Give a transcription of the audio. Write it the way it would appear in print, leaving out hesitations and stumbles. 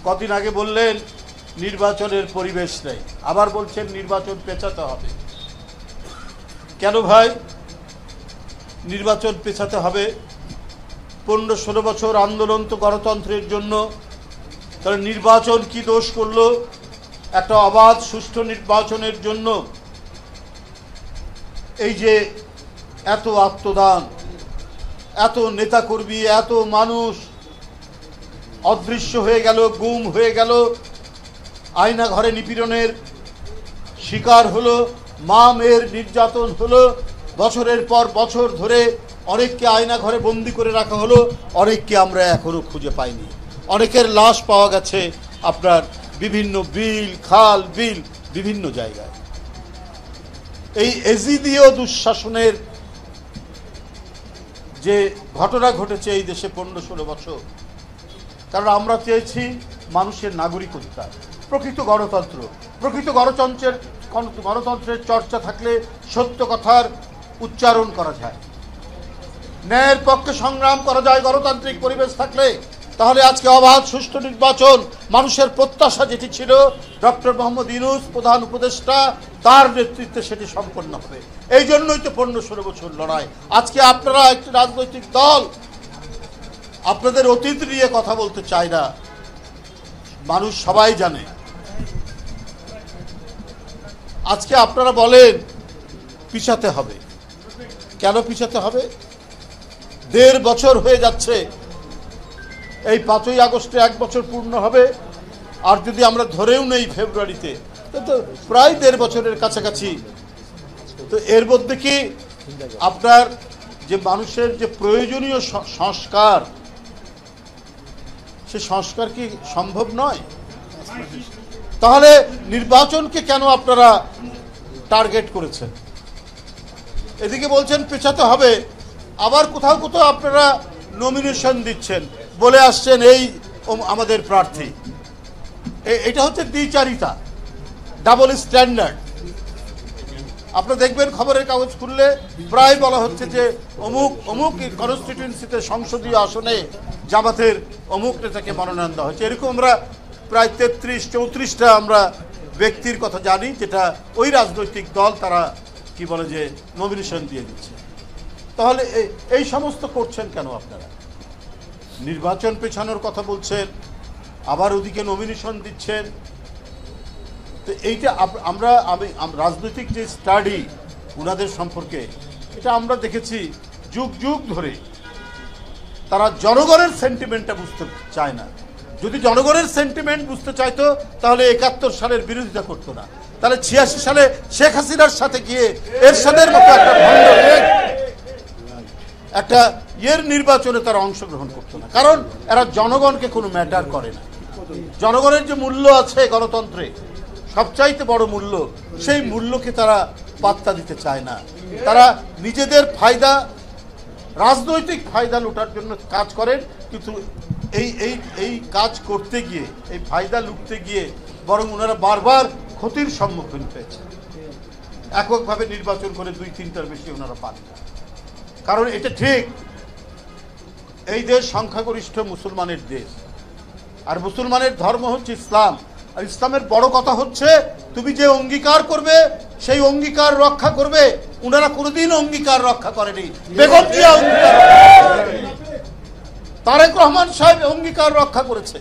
কদিন আগে বললেন নির্বাচনের পরিবেশ নেই, আবার বলছেন নির্বাচন পেছাতে হবে। কেন ভাই নির্বাচন পেছাতে হবে? 15-16 বছর আন্দোলন তো গণতন্ত্রের জন্য, তাহলে নির্বাচন কি দোষ করলো? একটা অবাধ সুষ্ঠু নির্বাচনের জন্য এই যে এত আত্মদান, এত নেতাকর্মী, এত মানুষ অদৃশ্য হয়ে গেল, গুম হয়ে গেল, আয়না ঘরে নিপীড়নের শিকার হলো, মা মেয়ের নির্যাতন হলো, বছরের পর বছর ধরে অনেককে আয়না ঘরে বন্দি করে রাখা হলো, অনেককে আমরা এখনো খুঁজে পাইনি। অনেকের লাশ পাওয়া গেছে আপনার বিভিন্ন বিল, খাল, বিল, বিভিন্ন জায়গায়। এই এজিদীয় দুঃশাসনের যে ঘটনা ঘটেছে এই দেশে 15-16 বছর, কারণ আমরা চেয়েছি মানুষের নাগরিক অধিকার, প্রকৃত গণতন্ত্র। প্রকৃত গণতন্ত্রের চর্চা থাকলে সত্য কথার উচ্চারণ করা যায়, ন্যায়ের পক্ষে সংগ্রাম করা যায়। গণতান্ত্রিক পরিবেশ থাকলে তাহলে আজকে অবাধ সুষ্ঠু নির্বাচন, মানুষের প্রত্যাশা যেটি ছিল ডক্টর মোহাম্মদ ইউনূস প্রধান উপদেষ্টা, তার নেতৃত্বে সেটি সম্পন্ন হবে। এই জন্যই তো 15-16 বছর লড়াই। আজকে আপনারা একটি রাজনৈতিক দল, আপনাদের অতীত নিয়ে কথা বলতে চায় না, মানুষ সবাই জানে। আজকে আপনারা বলেন পিছাতে হবে। কেন পিছাতে হবে? 1.5 বছর হয়ে যাচ্ছে, এই 5ই আগস্টে 1 বছর পূর্ণ হবে। আর যদি আমরা ধরেও নেই ফেব্রুয়ারিতে, তো প্রায় 1.5 বছরের কাছাকাছি। তো এর মধ্যে কি আপনার যে মানুষের যে প্রয়োজনীয় সংস্কার, সে সংস্কার কি সম্ভব নয়? তাহলে নির্বাচনকে কেন আপনারা টার্গেট করেছেন? এদিকে বলছেন পেছাতে হবে, আবার কোথাও কোথাও আপনারা নমিনেশন দিচ্ছেন, বলে আসছেন এই আমাদের প্রার্থী। এটা হচ্ছে দ্বিচারিতা, ডাবল স্ট্যান্ডার্ড। আপনারা দেখবেন খবরের কাগজ খুললে প্রায় বলা হচ্ছে যে অমুক অমুক কনস্টিটিউয়েন্সিতে সংসদীয় আসনে জামাতের অমুক নেতাকে মনোনয়ন দেওয়া হয়েছে। এরকম আমরা প্রায় 33-34টা আমরা ব্যক্তির কথা জানি, যেটা ওই রাজনৈতিক দল তারা কি বলে যে নমিনেশন দিয়ে দিচ্ছে। তাহলে এই সমস্ত করছেন কেন আপনারা? নির্বাচন পেছানোর কথা বলছেন, আবার ওদিকে নমিনেশন দিচ্ছেন। তো এইটা আমরা রাজনৈতিক যে স্টাডি ওনাদের সম্পর্কে, এটা আমরা দেখেছি যুগ যুগ ধরে তারা জনগণের সেন্টিমেন্টটা বুঝতে চায় না। যদি জনগণের সেন্টিমেন্ট বুঝতে চাইতো তাহলে 71 সালের বিরোধিতা করতো না, তাহলে 86 সালে শেখ হাসিনার সাথে গিয়ে এরশাদের মতো একটা নির্বাচনে তারা অংশগ্রহণ করতো না। কারণ এরা জনগণকে কোনো ম্যাটার করে না। জনগণের যে মূল্য আছে গণতন্ত্রে, সবচাইতে বড় মূল্য, সেই মূল্যকে তারা পাত্তা দিতে চায় না। তারা নিজেদের ফায়দা, রাজনৈতিক ফায়দা লুটার জন্য কাজ করেন, কিন্তু এই কাজ করতে গিয়ে, এই ফায়দা লুটতে গিয়ে বরং ওনারা বারবার ক্ষতির সম্মুখীন হয়েছে। এককভাবে নির্বাচন করে 2-3টার বেশি ওনারা পান না। কারণ এটা ঠিক, এই দেশ সংখ্যাগরিষ্ঠ মুসলমানের দেশ, আর মুসলমানের ধর্ম হচ্ছে ইসলাম। আর ইসলামের বড় কথা হচ্ছে তুমি যে অঙ্গীকার করবে সেই অঙ্গীকার রক্ষা করবে। ওনারা কোনোদিন অঙ্গীকার রক্ষা করেনি। বেগম জিয়া অঙ্গীকার, তারেক রহমান সাহেব অঙ্গীকার রক্ষা করেছে।